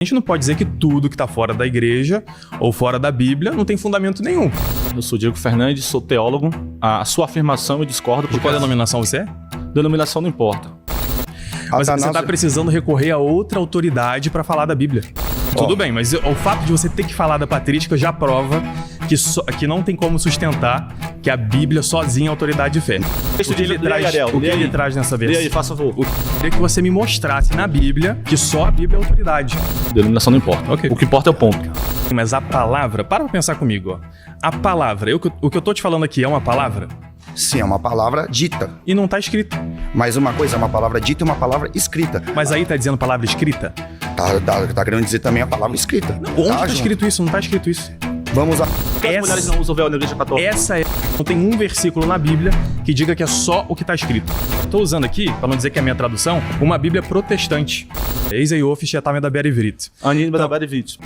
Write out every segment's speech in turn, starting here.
A gente não pode dizer que tudo que está fora da igreja ou fora da Bíblia não tem fundamento nenhum. Eu sou Diego Fernandes, sou teólogo. A sua afirmação eu discordo. De qual denominação você é? Denominação não importa. Mas você está precisando recorrer a outra autoridade para falar da Bíblia. Tudo bem, mas o fato de você ter que falar da patrística já prova que não tem como sustentar que a Bíblia sozinha é autoridade de fé. O que ele traz nessa versão? Lê aí, faça favor. Eu queria que você me mostrasse na Bíblia que só a Bíblia é autoridade. Denominação não importa. Okay. O que importa é o ponto. Mas a palavra, para pensar comigo, ó. A palavra, o que eu tô te falando aqui é uma palavra? Sim, é uma palavra dita. E não tá escrito. Mas uma coisa é uma palavra dita e uma palavra escrita. Mas aí tá dizendo palavra escrita? Tá querendo dizer também a palavra escrita. Onde tá escrito isso? Não tá escrito isso. Vamos lá. As mulheres não usam véu na igreja católica. Não tem um versículo na Bíblia que diga que é só o que tá escrito. Estou usando aqui, para não dizer que é a minha tradução, uma Bíblia protestante. Eis aí office da Berivrit. Anime da Berivrit.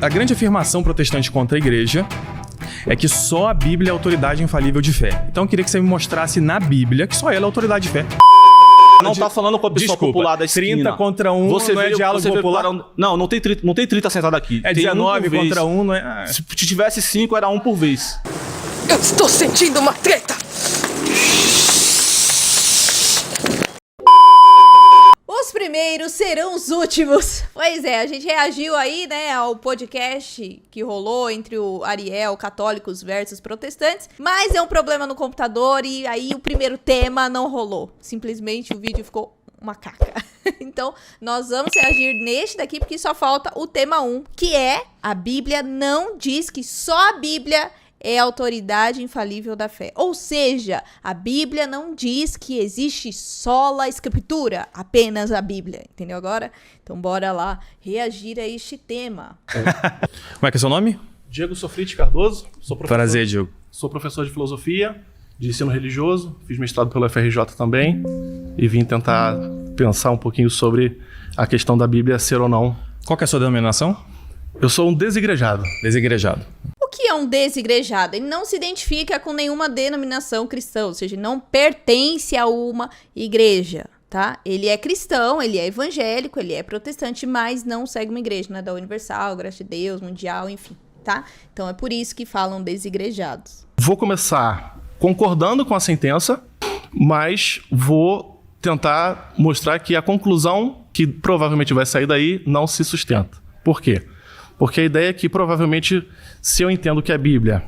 A grande afirmação protestante contra a igreja é que só a Bíblia é autoridade infalível de fé. Então eu queria que você me mostrasse na Bíblia que só ela é autoridade de fé. Não tá falando com a pessoa popular da esquina. 30 contra 1 não é diálogo popular? Não tem 30 sentado aqui. É 19 contra 1, não é? Se tivesse 5, era 1 por vez. Eu estou sentindo uma treta! Os primeiros serão os últimos. Pois é, a gente reagiu aí, né, ao podcast que rolou entre o Ariel, católicos versus protestantes, mas é um problema no computador e aí o primeiro tema não rolou. Simplesmente o vídeo ficou uma caca. Então, nós vamos reagir neste daqui porque só falta o tema 1, que é: a Bíblia não diz que só a Bíblia é a autoridade infalível da fé. Ou seja, a Bíblia não diz que existe sola escritura, apenas a Bíblia. Entendeu agora? Então bora lá reagir a este tema. Como é que é seu nome? Diego Sofrite Cardoso. Sou professor. Prazer, Diego. Sou professor de filosofia, de ensino religioso. Fiz mestrado pelo FRJ também. E vim tentar pensar um pouquinho sobre a questão da Bíblia ser ou não. Qual que é a sua denominação? Eu sou um desigrejado. Desigrejado. O que é um desigrejado? Ele não se identifica com nenhuma denominação cristã, ou seja, não pertence a uma igreja, tá? Ele é cristão, ele é evangélico, ele é protestante, mas não segue uma igreja, né? Da Universal, Graça de Deus, Mundial, enfim, tá? Então é por isso que falam desigrejados. Vou começar concordando com a sentença, mas vou tentar mostrar que a conclusão que provavelmente vai sair daí não se sustenta. Por quê? Porque a ideia é que provavelmente, se eu entendo que a Bíblia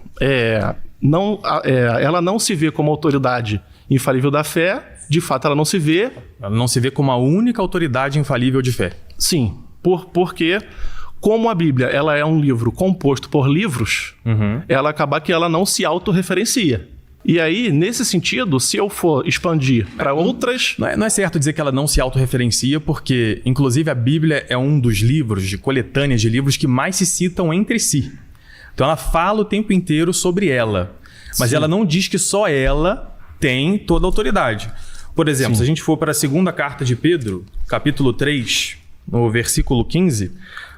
ela não se vê como autoridade infalível da fé, de fato ela não se vê. Ela não se vê como a única autoridade infalível de fé. Sim, porque como a Bíblia ela é um livro composto por livros, ela acaba que ela não se autorreferencia. E aí, nesse sentido, se eu for expandir para outras... Não é certo dizer que ela não se autorreferencia, porque, inclusive, a Bíblia é um dos livros, de coletâneas de livros, que mais se citam entre si. Então, ela fala o tempo inteiro sobre ela. Mas ela não diz que só ela tem toda a autoridade. Por exemplo, se a gente for para a segunda carta de Pedro, capítulo 3, no versículo 15,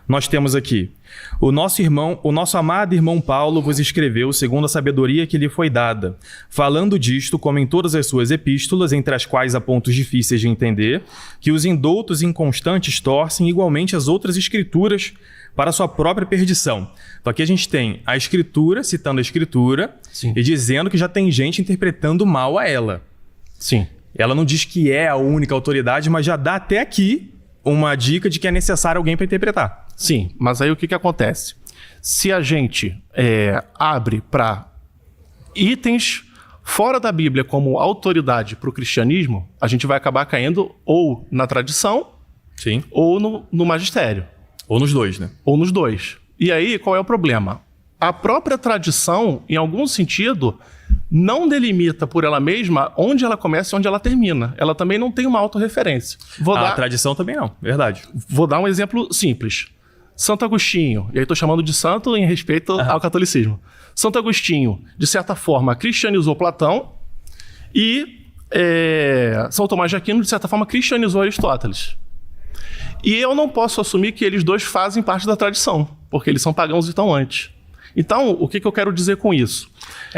nós temos aqui: o nosso amado irmão Paulo vos escreveu segundo a sabedoria que lhe foi dada, falando disto, como em todas as suas epístolas, entre as quais há pontos difíceis de entender, que os indoutos e inconstantes torcem igualmente as outras escrituras para a sua própria perdição. Então aqui a gente tem a escritura, citando a escritura, e dizendo que já tem gente interpretando mal a ela. Sim. Ela não diz que é a única autoridade, mas já dá até aqui uma dica de que é necessário alguém para interpretar. Sim, mas aí o que acontece? Se a gente abre para itens fora da Bíblia como autoridade para o cristianismo, a gente vai acabar caindo ou na tradição, ou no magistério. Ou nos dois, né? Ou nos dois. E aí, qual é o problema? A própria tradição, em algum sentido, não delimita por ela mesma onde ela começa e onde ela termina. Ela também não tem uma autorreferência. A tradição também não, verdade. Vou dar um exemplo simples. Santo Agostinho, e aí estou chamando de santo em respeito ao catolicismo. Santo Agostinho, de certa forma, cristianizou Platão e São Tomás de Aquino, de certa forma, cristianizou Aristóteles. E eu não posso assumir que eles dois fazem parte da tradição, porque eles são pagãos e estão antes. Então, o que eu quero dizer com isso?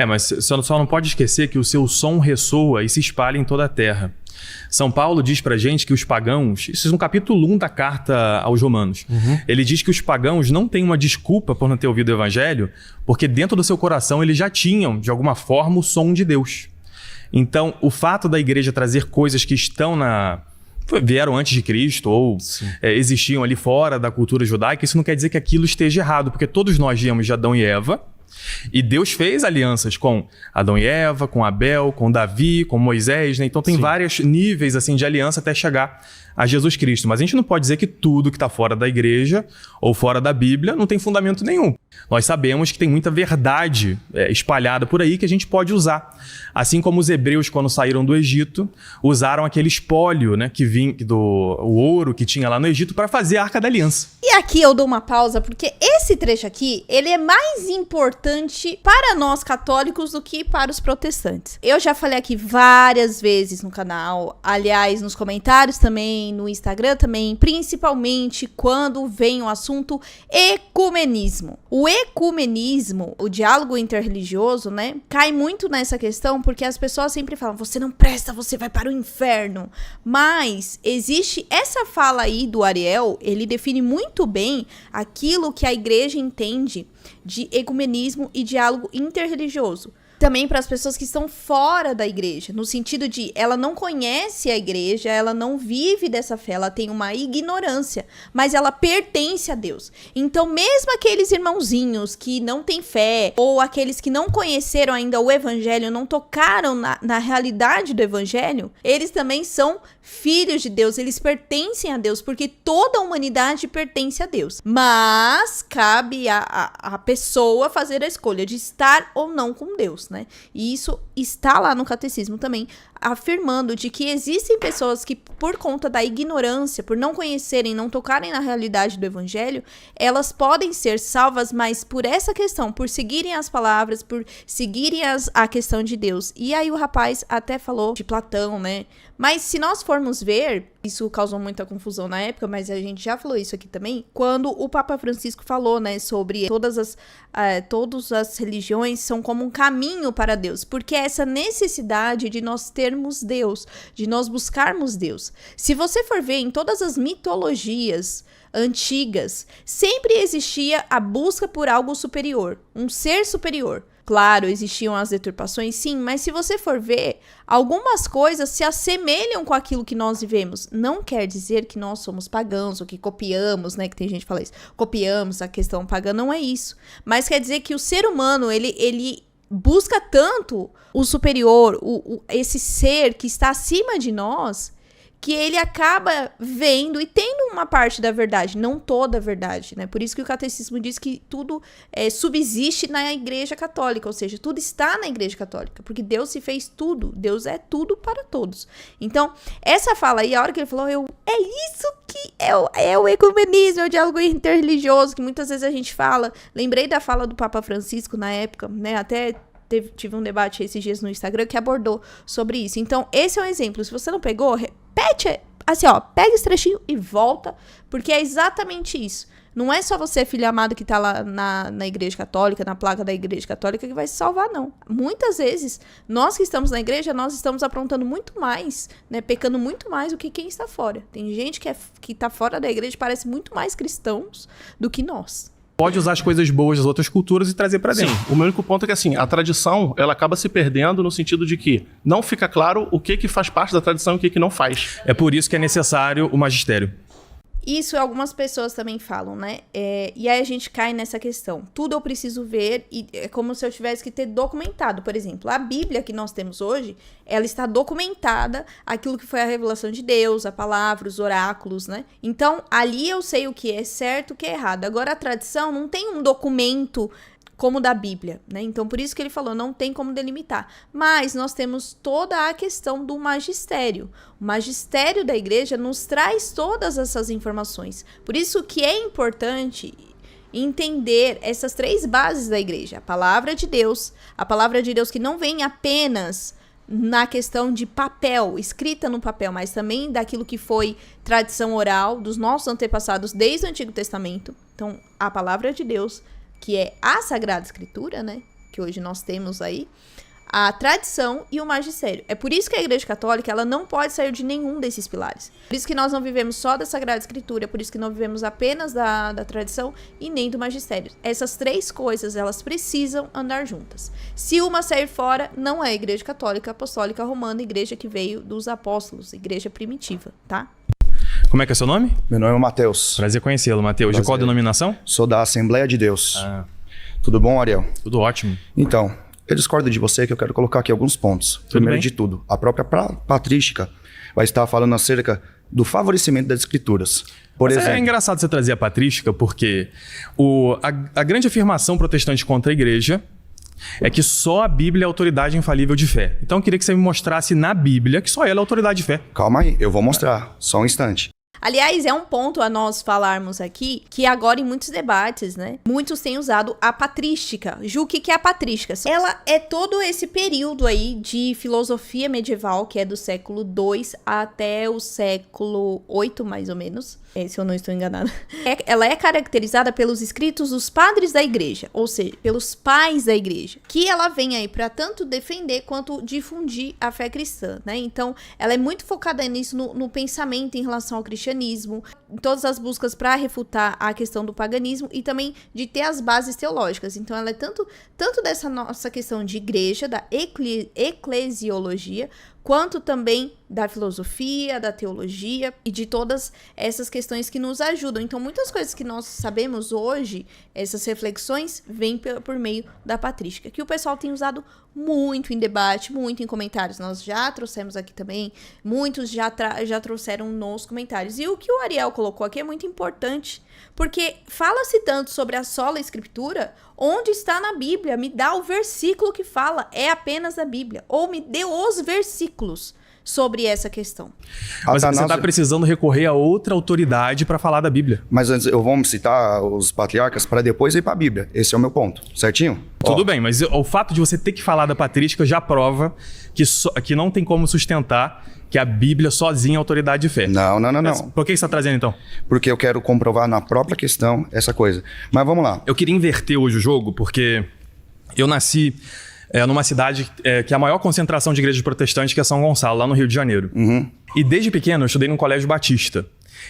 Mas você só não pode esquecer que o seu som ressoa e se espalha em toda a terra. São Paulo diz pra gente que os pagãos, isso é no capítulo 1 da carta aos Romanos, ele diz que os pagãos não têm uma desculpa por não ter ouvido o evangelho, porque dentro do seu coração eles já tinham, de alguma forma, o som de Deus. Então, o fato da igreja trazer coisas que vieram antes de Cristo ou existiam ali fora da cultura judaica, isso não quer dizer que aquilo esteja errado, porque todos nós viemos de Adão e Eva, e Deus fez alianças com Adão e Eva, com Abel, com Davi, com Moisés, né? Então tem vários níveis assim, de aliança até chegar a Jesus Cristo. Mas a gente não pode dizer que tudo que está fora da igreja ou fora da Bíblia não tem fundamento nenhum. Nós sabemos que tem muita verdade espalhada por aí que a gente pode usar. Assim como os hebreus, quando saíram do Egito, usaram aquele espólio, né, que vinha o ouro que tinha lá no Egito para fazer a Arca da Aliança. E aqui eu dou uma pausa, porque esse trecho aqui, ele é mais importante para nós católicos do que para os protestantes. Eu já falei aqui várias vezes no canal, aliás, nos comentários também, no Instagram também, principalmente quando vem o assunto ecumenismo. O ecumenismo, o diálogo interreligioso, né, cai muito nessa questão porque as pessoas sempre falam, você não presta, você vai para o inferno. Mas existe essa fala aí do Ariel, ele define muito bem aquilo que a igreja entende de ecumenismo e diálogo interreligioso. Também para as pessoas que estão fora da igreja, no sentido de ela não conhece a igreja, ela não vive dessa fé, ela tem uma ignorância, mas ela pertence a Deus. Então, mesmo aqueles irmãozinhos que não têm fé, ou aqueles que não conheceram ainda o evangelho, não tocaram na realidade do evangelho, eles também são filhos de Deus, eles pertencem a Deus, porque toda a humanidade pertence a Deus. Mas cabe a pessoa fazer a escolha de estar ou não com Deus, né? E isso está lá no catecismo também, afirmando de que existem pessoas que, por conta da ignorância, por não conhecerem, não tocarem na realidade do evangelho, elas podem ser salvas, mas por essa questão, por seguirem as palavras, por seguirem a questão de Deus. E aí o rapaz até falou de Platão, né? Mas se nós formos ver, isso causou muita confusão na época, mas a gente já falou isso aqui também, quando o Papa Francisco falou, né, sobre todas as religiões são como um caminho para Deus, porque é essa necessidade de nós termos Deus, de nós buscarmos Deus. Se você for ver em todas as mitologias antigas, sempre existia a busca por algo superior, um ser superior. Claro, existiam as deturpações, sim, mas se você for ver, algumas coisas se assemelham com aquilo que nós vivemos. Não quer dizer que nós somos pagãos, ou que copiamos, né, que tem gente que fala isso, copiamos a questão pagã, não é isso. Mas quer dizer que o ser humano, ele busca tanto o superior, esse ser que está acima de nós, que ele acaba vendo e tendo uma parte da verdade, não toda a verdade, né? Por isso que o catecismo diz que tudo subsiste na igreja católica, ou seja, tudo está na igreja católica, porque Deus se fez tudo, Deus é tudo para todos. Então, essa fala aí, a hora que ele falou, é isso que é o ecumenismo, é o diálogo interreligioso, que muitas vezes a gente fala, lembrei da fala do Papa Francisco na época, né? Até tive um debate esses dias no Instagram que abordou sobre isso. Então, esse é um exemplo. Se você não pegou, repete, assim, ó, pega esse trechinho e volta, porque é exatamente isso. Não é só você, filho amado, que tá lá na igreja católica, na placa da igreja católica, que vai se salvar, não. Muitas vezes, nós que estamos na igreja, nós estamos aprontando muito mais, né, pecando muito mais do que quem está fora. Tem gente que tá fora da igreja, parece muito mais cristãos do que nós. Pode usar as coisas boas das outras culturas e trazer para dentro. Sim, o meu único ponto é que assim, a tradição, ela acaba se perdendo no sentido de que não fica claro o que faz parte da tradição e o que não faz. É por isso que é necessário o magistério. Isso algumas pessoas também falam, né? E aí a gente cai nessa questão. Tudo eu preciso ver e é como se eu tivesse que ter documentado. Por exemplo, a Bíblia que nós temos hoje, ela está documentada, aquilo que foi a revelação de Deus, a palavra, os oráculos, né? Então, ali eu sei o que é certo e o que é errado. Agora, a tradição não tem um documento como da Bíblia, né? Então, por isso que ele falou, não tem como delimitar. Mas nós temos toda a questão do magistério. O magistério da igreja nos traz todas essas informações. Por isso que é importante entender essas três bases da igreja. A palavra de Deus que não vem apenas na questão de papel, escrita no papel, mas também daquilo que foi tradição oral dos nossos antepassados desde o Antigo Testamento. Então, a palavra de Deus, que é a Sagrada Escritura, né, que hoje nós temos aí, a tradição e o magistério. É por isso que a Igreja Católica ela não pode sair de nenhum desses pilares. Por isso que nós não vivemos só da Sagrada Escritura, por isso que não vivemos apenas da tradição e nem do magistério. Essas três coisas, elas precisam andar juntas. Se uma sair fora, não é a Igreja Católica Apostólica Romana, igreja que veio dos apóstolos, igreja primitiva, tá? Como é que é seu nome? Meu nome é Matheus. Prazer conhecê-lo, Matheus. De qual denominação? Sou da Assembleia de Deus. Ah, Tudo bom, Ariel? tudo ótimo. Então, eu discordo de você que eu quero colocar aqui alguns pontos. Primeiro bem. de tudo, a própria patrística vai estar falando acerca do favorecimento das escrituras. Por Mas exemplo, é engraçado você trazer a patrística, porque a grande afirmação protestante contra a igreja é que só a Bíblia é a autoridade infalível de fé. Então eu queria que você me mostrasse na Bíblia que só ela é a autoridade de fé. calma aí, eu vou mostrar, só um instante. Aliás, é um ponto a nós falarmos aqui, que agora em muitos debates, né, muitos têm usado a patrística. Ju, o que é a patrística? Ela é todo esse período aí de filosofia medieval, que é do século II até o século VIII, mais ou menos, se eu não estou enganada. Ela é caracterizada pelos escritos dos padres da igreja, ou seja, pelos pais da igreja, que ela vem aí para tanto defender quanto difundir a fé cristã, né? Então, ela é muito focada nisso, no pensamento em relação ao cristianismo, em todas as buscas para refutar a questão do paganismo e também de ter as bases teológicas. Então, ela é tanto dessa nossa questão de igreja, da eclesiologia, quanto também da filosofia, da teologia e de todas essas questões que nos ajudam. Então, muitas coisas que nós sabemos hoje, essas reflexões, vêm por meio da patrística, que o pessoal tem usado muito em debate, muito em comentários. Nós já trouxemos aqui também, muitos já trouxeram nos comentários. E o que o Ariel colocou aqui é muito importante, porque fala-se tanto sobre a sola escritura, onde está na Bíblia? Me dá o versículo que fala, é apenas da Bíblia. Ou me dê os versículos sobre essa questão. Mas você está precisando recorrer a outra autoridade para falar da Bíblia. Mas antes, eu vou citar os patriarcas para depois ir para a Bíblia. Esse é o meu ponto, certinho? Tudo bem, mas o fato de você ter que falar da patrística já prova que não tem como sustentar que a Bíblia sozinha é autoridade de fé. Não. Por que você está trazendo então? Porque eu quero comprovar na própria questão essa coisa. Mas vamos lá. Eu queria inverter hoje o jogo, porque eu nasci numa cidade que é a maior concentração de igrejas protestantes, que é São Gonçalo, lá no Rio de Janeiro. Uhum. E desde pequeno eu estudei num colégio batista.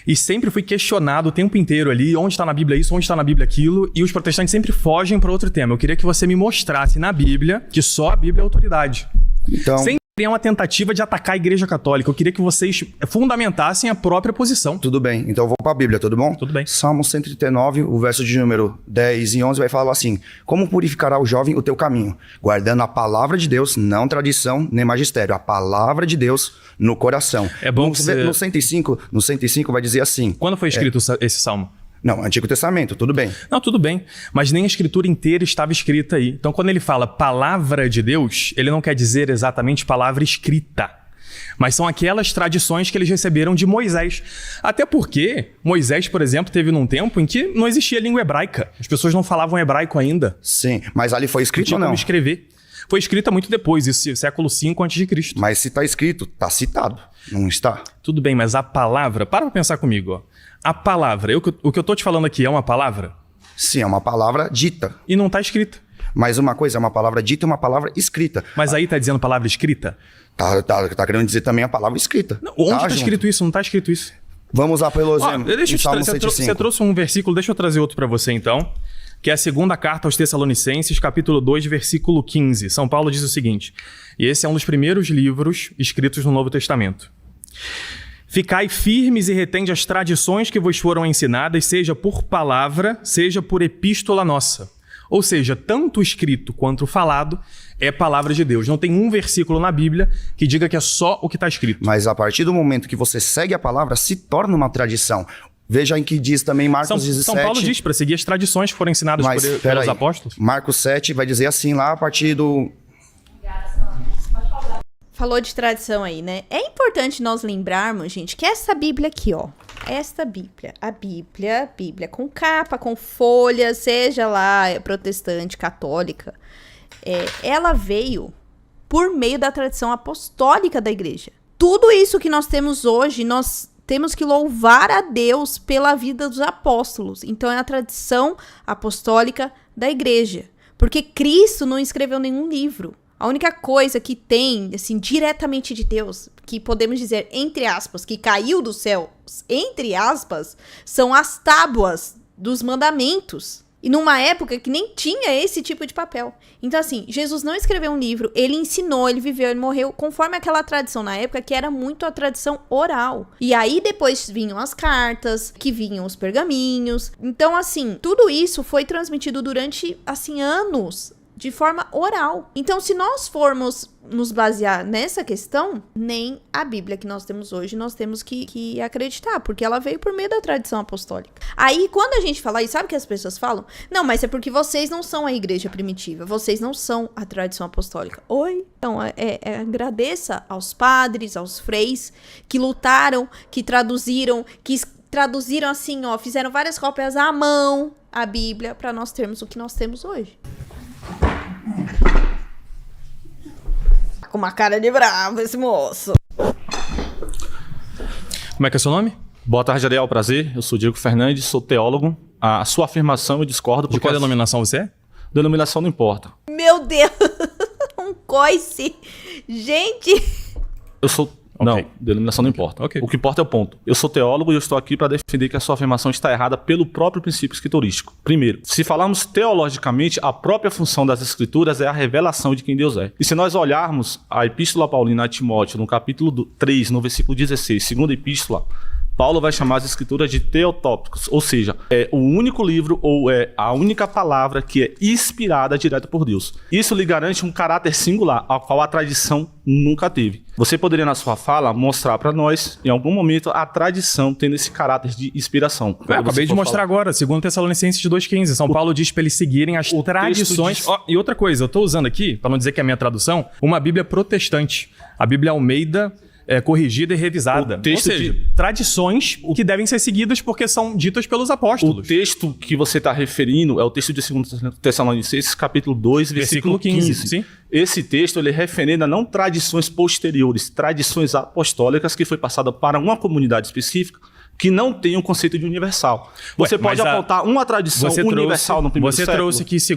E sempre fui questionado o tempo inteiro ali, onde está na Bíblia isso, onde está na Bíblia aquilo, e os protestantes sempre fogem para outro tema. Eu queria que você me mostrasse na Bíblia que só a Bíblia é autoridade. Então, Sempre é uma tentativa de atacar a Igreja Católica. Eu queria que vocês fundamentassem a própria posição. tudo bem. Então eu vou para a Bíblia, tudo bom? Tudo bem. Salmo 139, o verso de número 10 e 11 vai falar assim: como purificará o jovem o teu caminho? Guardando a palavra de Deus, não tradição nem magistério. A palavra de Deus no coração. É bom no, que você... no 105 vai dizer assim. Quando foi escrito esse salmo? Não, Antigo Testamento, tudo bem. Não, tudo bem. Mas nem a escritura inteira estava escrita aí. Então, quando ele fala palavra de Deus, ele não quer dizer exatamente palavra escrita. Mas são aquelas tradições que eles receberam de Moisés. Até porque Moisés, por exemplo, teve num tempo em que não existia língua hebraica. As pessoas não falavam hebraico ainda. Sim, mas ali foi Não escrito tinha ou não? como escrever. Foi escrita muito depois, isso, século V a.C. Mas se está escrito, está citado, não está? Tudo bem, mas a palavra... Para pensar comigo, ó. A palavra, o que eu tô te falando aqui é uma palavra? Sim, é uma palavra dita. E não está escrita. Mas uma coisa é uma palavra dita e uma palavra escrita. Mas aí tá dizendo palavra escrita? Tá querendo dizer também a palavra escrita. Não, onde tá junto. escrito isso? Não tá escrito isso. Vamos lá pelo Ó, exemplo. deixa eu em te Salmo trazer. 105. Você trouxe um versículo, deixa eu trazer outro para você então. Que é a segunda carta aos Tessalonicenses, capítulo 2, versículo 15. São Paulo diz o seguinte, e esse é um dos primeiros livros escritos no Novo Testamento. Ficai firmes e retende as tradições que vos foram ensinadas, seja por palavra, seja por epístola nossa. Ou seja, tanto o escrito quanto o falado é palavra de Deus. Não tem um versículo na Bíblia que diga que é só o que está escrito. Mas a partir do momento que você segue a palavra, se torna uma tradição. Veja em que diz também Marcos 17. São Paulo diz para seguir as tradições que foram ensinadas pelos peraí, apóstolos. Marcos 7 vai dizer assim lá a partir do... Falou de tradição aí, né? É importante nós lembrarmos, gente, que essa Bíblia aqui, ó, esta Bíblia, a Bíblia com capa, com folha, seja lá protestante, católica, ela veio por meio da tradição apostólica da igreja. Tudo isso que nós temos hoje, nós temos que louvar a Deus pela vida dos apóstolos. Então é a tradição apostólica da igreja. Porque Cristo não escreveu nenhum livro. A única coisa que tem, assim, diretamente de Deus, que podemos dizer, entre aspas, que caiu do céu, entre aspas, são as tábuas dos mandamentos. E numa época que nem tinha esse tipo de papel. Então, assim, Jesus não escreveu um livro, ele ensinou, ele viveu, ele morreu conforme aquela tradição na época, que era muito a tradição oral. E aí depois vinham as cartas, que vinham os pergaminhos. Então, assim, tudo isso foi transmitido durante, assim, anos, de forma oral. Então, se nós formos nos basear nessa questão, nem a Bíblia que nós temos hoje nós temos que acreditar, porque ela veio por meio da tradição apostólica. Aí, quando a gente fala isso, sabe o que as pessoas falam? Não, mas é porque vocês não são a igreja primitiva, vocês não são a tradição apostólica. Oi? Então, agradeça aos padres, aos freis, que lutaram, que traduziram assim, ó, fizeram várias cópias à mão a Bíblia para nós termos o que nós temos hoje. Com uma cara de bravo esse moço. Como é que é seu nome? Boa tarde, Ariel. Prazer. Eu sou Diego Fernandes, sou teólogo. A sua afirmação eu discordo. De qual denominação você é? Denominação não importa. Meu Deus! Um coice! Gente! Eu sou... Não, denominação não importa. Ok. O que importa é o ponto. Eu sou teólogo e eu estou aqui para defender que a sua afirmação está errada pelo próprio princípio escriturístico. Primeiro, se falarmos teologicamente, a própria função das escrituras é a revelação de quem Deus é. E se nós olharmos a Epístola Paulina a Timóteo, no capítulo 3, no versículo 16, segunda epístola, Paulo vai chamar as escrituras de teotópicos, ou seja, é o único livro ou é a única palavra que é inspirada direto por Deus. Isso lhe garante um caráter singular, ao qual a tradição nunca teve. Você poderia, na sua fala, mostrar para nós, em algum momento, a tradição tendo esse caráter de inspiração. Acabei de mostrar agora, 2 Tessalonicenses 2,15. São Paulo diz para eles seguirem as tradições. E outra coisa, eu estou usando aqui, para não dizer que é a minha tradução, uma Bíblia protestante. A Bíblia Almeida corrigida e revisada. Ou seja, tradições que devem ser seguidas porque são ditas pelos apóstolos. O texto que você está referindo é o texto de 2 Tessalonicenses, capítulo 2, versículo 15. Sim. Esse texto ele referenda não tradições posteriores, tradições apostólicas que foi passada para uma comunidade específica que não tem um conceito de universal. Você pode apontar uma tradição universal no primeiro século. Você trouxe aqui 2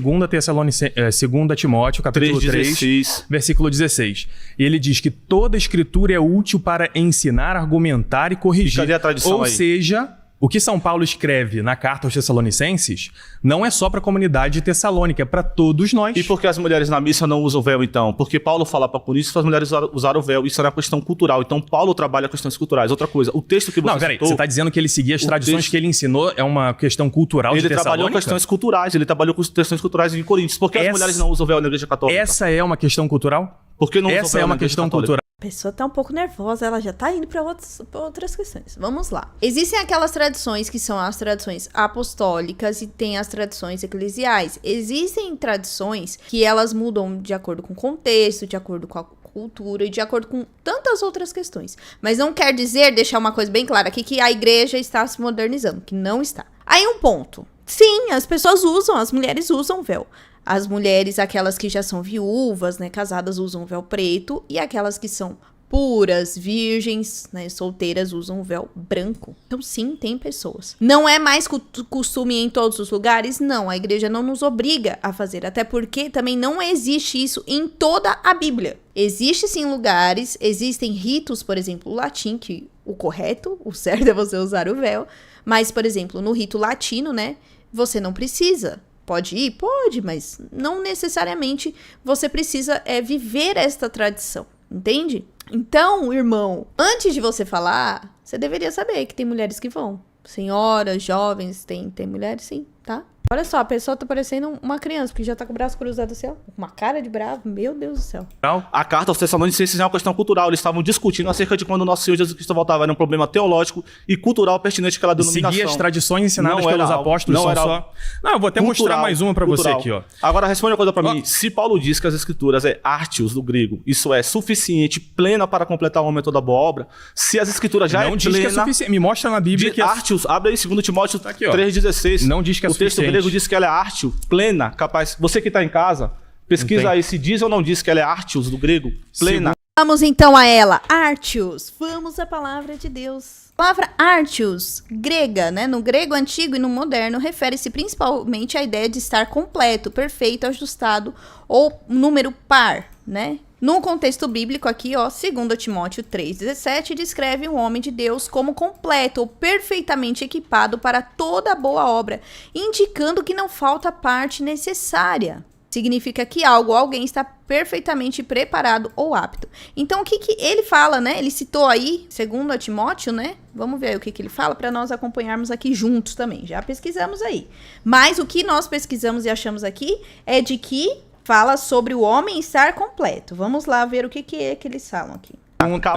Timóteo, capítulo 3, versículo 16. E ele diz que toda escritura é útil para ensinar, argumentar e corrigir. E cadê a tradição aí? Ou seja, o que São Paulo escreve na carta aos Tessalonicenses não é só para a comunidade de Tessalônica, é para todos nós. E por que as mulheres na missa não usam véu, então? Porque Paulo fala para Coríntios que as mulheres usaram o véu. Isso era uma questão cultural. Então, Paulo trabalha questões culturais. Outra coisa, o texto que você Não, peraí, você está dizendo que ele seguia as tradições que ele ensinou, é uma questão cultural de Tessalônica? Ele trabalhou questões culturais. Ele trabalhou com questões culturais em Coríntios. Por que as mulheres não usam véu na igreja católica? Essa é uma questão cultural? Por que não usam véu Essa é uma questão cultural. A pessoa tá um pouco nervosa, ela já tá indo pra outras questões. Vamos lá. Existem aquelas tradições que são as tradições apostólicas e tem as tradições eclesiais. Existem tradições que elas mudam de acordo com o contexto, de acordo com a cultura e de acordo com tantas outras questões. Mas não quer dizer, deixar uma coisa bem clara aqui, que a igreja está se modernizando, que não está. Aí um ponto. Sim, as pessoas usam, as mulheres usam véu. As mulheres, aquelas que já são viúvas, né, casadas, usam véu preto. E aquelas que são puras, virgens, né, solteiras, usam véu branco. Então, sim, tem pessoas. Não é mais costume em todos os lugares? Não, a igreja não nos obriga a fazer. Até porque também não existe isso em toda a Bíblia. Existe, sim, lugares, existem ritos, por exemplo, o latim, que o correto, o certo é você usar o véu. Mas, por exemplo, no rito latino, né, você não precisa. Pode ir? Pode, mas não necessariamente você precisa viver esta tradição, entende? Então, irmão, antes de você falar, você deveria saber que tem mulheres que vão. Senhoras, jovens, tem mulheres sim, tá? Olha só, a pessoa tá parecendo uma criança, porque já tá com o braço cruzado assim, ó. Uma cara de bravo, meu Deus do céu. A carta aos Tessalonicenses é uma questão cultural. Eles estavam discutindo acerca de quando o nosso Senhor Jesus Cristo voltava. Era um problema teológico e cultural pertinente àquela denominação. Seguir as tradições ensinadas pelos apóstolos são só... Não, eu vou até mostrar mais uma pra você aqui, ó. Agora, responde uma coisa pra mim. Se Paulo diz que as escrituras é artios do grego, isso é suficiente, plena para completar o momento da boa obra, se as escrituras já não diz plena... que é suficiente. Me mostra na Bíblia que é... Artios, abre aí 2 Timóteo 3,16. Não diz que é suficiente. O texto grego diz que ela é artio, plena, capaz. Você que está em casa, pesquisa aí se diz ou não diz que ela é artios do grego, plena. Vamos então a ela, artios. Vamos à palavra de Deus. A palavra artios, grega, né? No grego antigo e no moderno, refere-se principalmente à ideia de estar completo, perfeito, ajustado ou número par, né? No contexto bíblico aqui, ó, 2 Timóteo 3,17 descreve um homem de Deus como completo ou perfeitamente equipado para toda boa obra, indicando que não falta parte necessária. Significa que algo ou alguém está perfeitamente preparado ou apto. Então, o que ele fala, né? Ele citou aí, 2 Timóteo, né? Vamos ver aí o que ele fala para nós acompanharmos aqui juntos também. Já pesquisamos aí. Mas o que nós pesquisamos e achamos aqui é de que fala sobre o homem estar completo. Vamos lá ver o que é que eles falam aqui.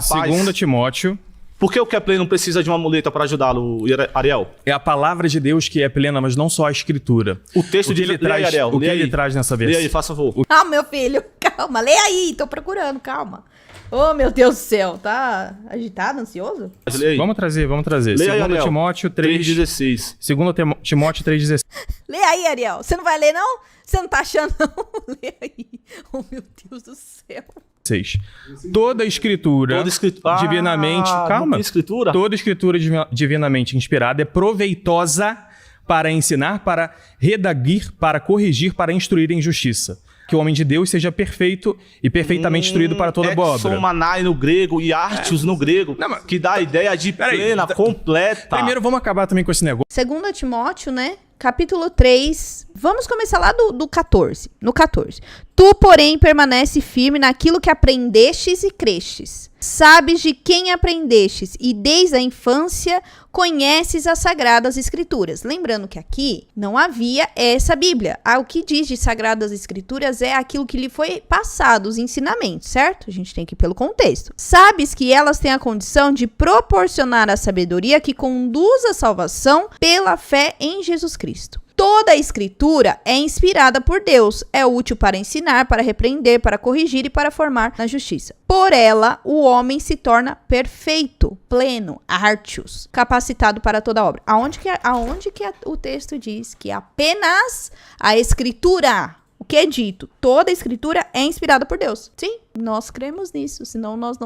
Segundo Timóteo. Por que o que é pleno não precisa de uma muleta para ajudá-lo, Ariel? É a palavra de Deus que é plena, mas não só a escritura. O texto de ele traz, Ariel, o que ele traz nessa versão. Lê aí, faça favor. Ah, meu filho, calma, lê aí, tô procurando, calma. Oh, meu Deus do céu, tá agitado, ansioso? Lê aí. Vamos trazer. Lê aí, 2 Ariel. Timóteo 3,16. 2 Timóteo 3,16. Lê aí, Ariel. Você não vai ler, não? Você não tá achando, não? Lê aí. Oh, meu Deus do céu. Toda escritura divinamente... Calma. Escritura? Toda escritura divinamente inspirada é proveitosa para ensinar, para redaguir, para corrigir, para instruir em justiça. Que o homem de Deus seja perfeito e perfeitamente instruído para toda boa obra. Exomanai no grego e artios no grego, que dá a ideia de plena, completa. Primeiro, vamos acabar também com esse negócio. 2 Timóteo, né? Capítulo 3. Vamos começar lá do 14. No 14. Tu, porém, permanece firme naquilo que aprendestes e crestes. Sabes de quem aprendestes e desde a infância conheces as Sagradas Escrituras. Lembrando que aqui não havia essa Bíblia. O que diz de Sagradas Escrituras é aquilo que lhe foi passado, os ensinamentos, certo? A gente tem que ir pelo contexto. Sabes que elas têm a condição de proporcionar a sabedoria que conduz à salvação pela fé em Jesus Cristo. Toda a escritura é inspirada por Deus, é útil para ensinar, para repreender, para corrigir e para formar na justiça. Por ela, o homem se torna perfeito, pleno, artios, capacitado para toda obra. Aonde que o texto diz que apenas a escritura, o que é dito, toda a escritura é inspirada por Deus? Sim, nós cremos nisso, senão nós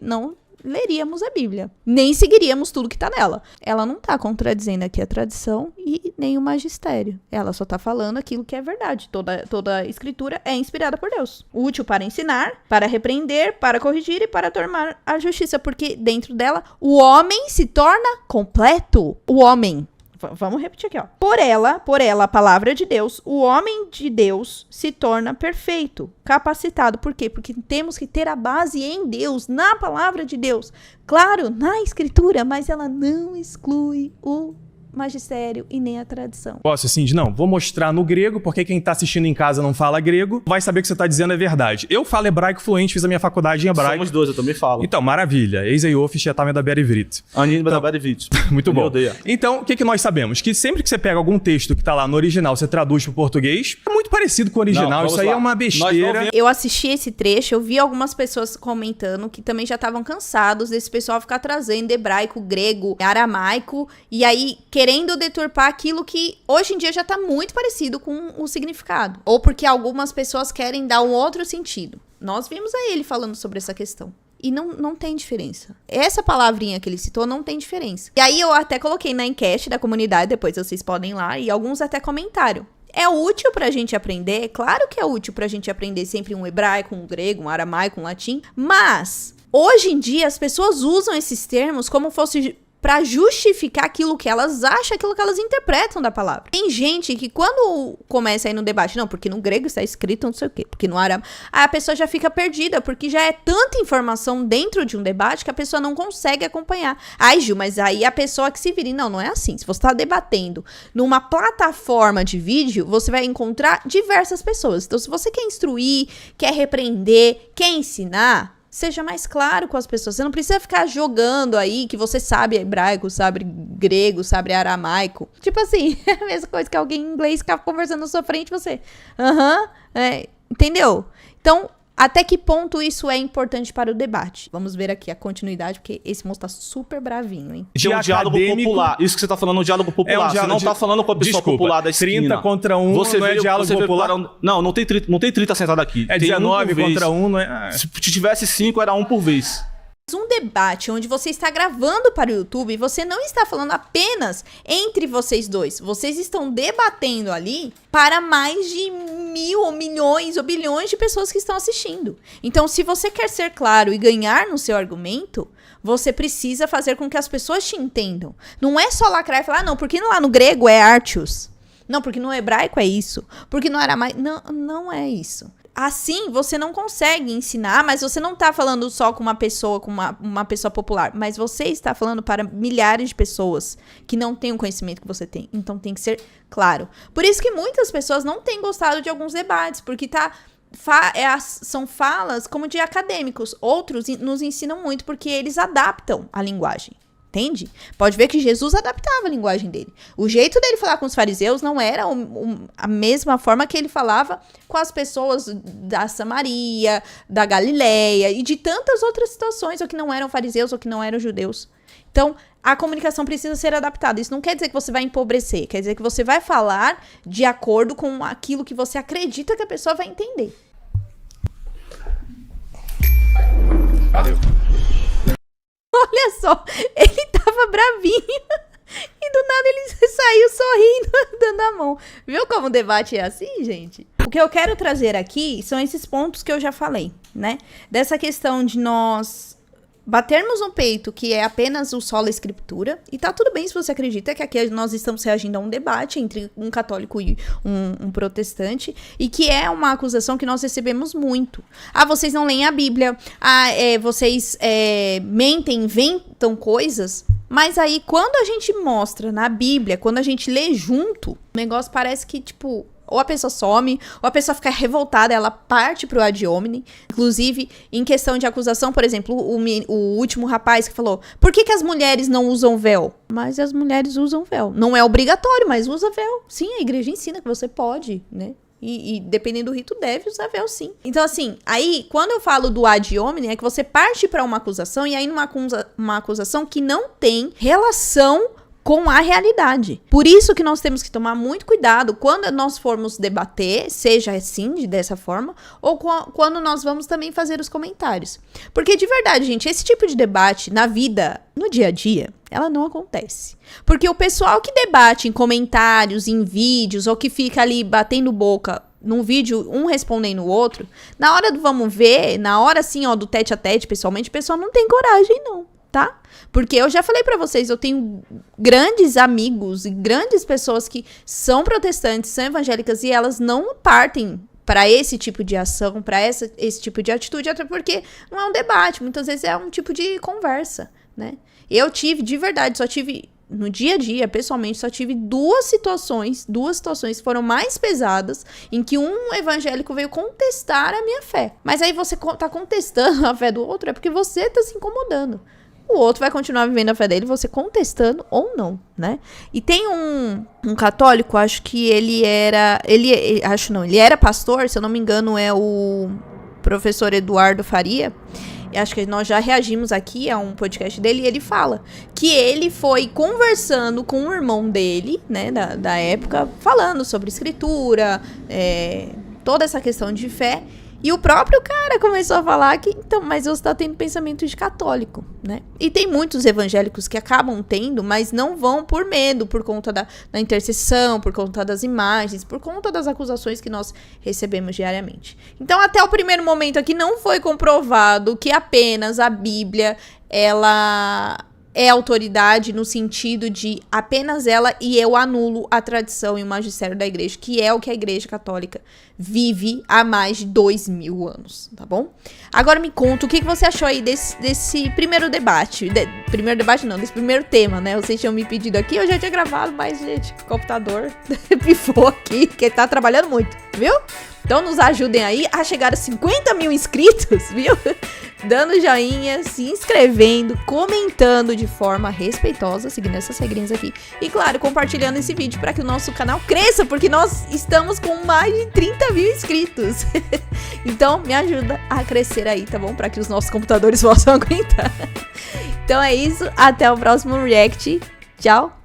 não leríamos a Bíblia, nem seguiríamos tudo que tá nela. Ela não tá contradizendo aqui a tradição e nem o magistério. Ela só tá falando aquilo que é verdade. Toda a escritura é inspirada por Deus. Útil para ensinar, para repreender, para corrigir e para tornar a justiça, porque dentro dela o homem se torna completo. O homem. Vamos repetir aqui, ó. Por ela, a palavra de Deus, o homem de Deus se torna perfeito, capacitado. Por quê? Porque temos que ter a base em Deus, na palavra de Deus. Claro, na escritura, mas ela não exclui o magistério e nem a tradição. Posso assim, vou mostrar no grego, porque quem tá assistindo em casa não fala grego, vai saber que você tá dizendo é verdade. Eu falo hebraico fluente, fiz a minha faculdade em hebraico. Somos dois, eu também falo. Então, maravilha. Eis aí, Office, já tá da Berivrit. Anin da Berivrit. Muito bom. Então, o que nós sabemos? Que sempre que você pega algum texto que tá lá no original, você traduz pro português, é muito parecido com o original. Não, isso aí é uma besteira. Eu assisti esse trecho, eu vi algumas pessoas comentando que também já estavam cansados desse pessoal ficar trazendo hebraico, grego, aramaico, e aí querendo deturpar aquilo que hoje em dia já tá muito parecido com o significado. Ou porque algumas pessoas querem dar um outro sentido. Nós vimos a ele falando sobre essa questão. E não tem diferença. Essa palavrinha que ele citou não tem diferença. E aí eu até coloquei na enquete da comunidade, depois vocês podem ir lá, e alguns até comentaram. É útil pra gente aprender? Claro que é útil pra gente aprender sempre um hebraico, um grego, um aramaico, um latim. Mas, hoje em dia, as pessoas usam esses termos como fosse pra justificar aquilo que elas acham, aquilo que elas interpretam da palavra. Tem gente que quando começa aí no debate, não, porque no grego está escrito não sei o quê, porque no aramaico, aí a pessoa já fica perdida, porque já é tanta informação dentro de um debate que a pessoa não consegue acompanhar. Ai, Gil, mas aí a pessoa que se vira, não é assim. Se você está debatendo numa plataforma de vídeo, você vai encontrar diversas pessoas. Então, se você quer instruir, quer repreender, quer ensinar, seja mais claro com as pessoas. Você não precisa ficar jogando aí que você sabe hebraico, sabe grego, sabe aramaico. Tipo assim, é a mesma coisa que alguém em inglês ficar conversando na sua frente e você... entendeu? Então, até que ponto isso é importante para o debate? Vamos ver aqui a continuidade, porque esse moço tá super bravinho, hein? É um diálogo popular. Isso que você tá falando é um diálogo popular. Você não tá falando com a pessoa popular da esquina. 30 contra 1 não é diálogo popular. Não tem 30 sentado aqui. É 19 contra 1, não é? Se tivesse 5, era 1 por vez. Um debate onde você está gravando para o YouTube, você não está falando apenas entre vocês dois. Vocês estão debatendo ali para mais de mil ou milhões ou bilhões de pessoas que estão assistindo. Então, se você quer ser claro e ganhar no seu argumento, você precisa fazer com que as pessoas te entendam. Não é só lacrar e falar, não, porque lá no grego é artios. Não, porque no hebraico é isso. Porque no aramaico... Não é isso. Assim, você não consegue ensinar, mas você não está falando só com uma pessoa popular, mas você está falando para milhares de pessoas que não têm o conhecimento que você tem. Então, tem que ser claro. Por isso que muitas pessoas não têm gostado de alguns debates, porque são falas como de acadêmicos. Outros nos ensinam muito, porque eles adaptam a linguagem. Entende? Pode ver que Jesus adaptava a linguagem dele. O jeito dele falar com os fariseus não era a mesma forma que ele falava com as pessoas da Samaria, da Galileia e de tantas outras situações, ou que não eram fariseus, ou que não eram judeus. Então, a comunicação precisa ser adaptada. Isso não quer dizer que você vai empobrecer, quer dizer que você vai falar de acordo com aquilo que você acredita que a pessoa vai entender. Valeu. Olha só, ele tava bravinho e do nada ele saiu sorrindo, dando a mão. Viu como o debate é assim, gente? O que eu quero trazer aqui são esses pontos que eu já falei, né? Dessa questão de nós batermos no peito que é apenas o sola escritura, e tá tudo bem se você acredita que aqui nós estamos reagindo a um debate entre um católico e um protestante, e que é uma acusação que nós recebemos muito. Ah, vocês não leem a Bíblia, vocês mentem, inventam coisas, mas aí quando a gente mostra na Bíblia, quando a gente lê junto, o negócio parece que, tipo... Ou a pessoa some, ou a pessoa fica revoltada, ela parte pro ad hominem. Inclusive, em questão de acusação, por exemplo, o último rapaz que falou, por que as mulheres não usam véu? Mas as mulheres usam véu. Não é obrigatório, mas usa véu. Sim, a igreja ensina que você pode, né? E dependendo do rito, deve usar véu, sim. Então, assim, aí, quando eu falo do ad hominem, é que você parte para uma acusação, e aí uma acusação que não tem relação com a realidade. Por isso que nós temos que tomar muito cuidado quando nós formos debater, seja assim, dessa forma, ou quando nós vamos também fazer os comentários. Porque, de verdade, gente, esse tipo de debate na vida, no dia a dia, ela não acontece. Porque o pessoal que debate em comentários, em vídeos, ou que fica ali batendo boca num vídeo, um respondendo o outro, na hora do vamos ver, na hora, assim, ó, do tete a tete, pessoalmente, o pessoal não tem coragem, não. Tá? Porque eu já falei pra vocês, eu tenho grandes amigos e grandes pessoas que são protestantes, são evangélicas e elas não partem para esse tipo de ação, para esse tipo de atitude, até porque não é um debate, muitas vezes é um tipo de conversa, né? Eu tive, de verdade, só tive, no dia a dia, pessoalmente, só tive duas situações que foram mais pesadas, em que um evangélico veio contestar a minha fé. Mas aí você tá contestando a fé do outro, é porque você tá se incomodando. O outro vai continuar vivendo a fé dele, você contestando ou não, né? E tem um católico, acho que ele era pastor, se eu não me engano, é o professor Eduardo Faria. Acho que nós já reagimos aqui a um podcast dele, e ele fala que ele foi conversando com o irmão dele, né, da época, falando sobre escritura, toda essa questão de fé. E o próprio cara começou a falar que, então, mas você tá tendo pensamento de católico, né? E tem muitos evangélicos que acabam tendo, mas não vão por medo, por conta da intercessão, por conta das imagens, por conta das acusações que nós recebemos diariamente. Então, até o primeiro momento aqui, não foi comprovado que apenas a Bíblia, ela é autoridade no sentido de apenas ela, e eu anulo a tradição e o magistério da igreja, que é o que a igreja católica vive há mais de 2000 anos, tá bom? Agora me conta, o que você achou aí desse primeiro debate? Desse primeiro tema, né? Vocês tinham me pedido aqui, eu já tinha gravado, mas, gente, o computador pifou aqui, que tá trabalhando muito, viu? Então nos ajudem aí a chegar a 50 mil inscritos, viu? Dando joinha, se inscrevendo, comentando de forma respeitosa, seguindo essas regrinhas aqui. E claro, compartilhando esse vídeo para que o nosso canal cresça, porque nós estamos com mais de 30 mil inscritos. Então me ajuda a crescer aí, tá bom? Para que os nossos computadores possam aguentar. Então é isso, até o próximo React. Tchau!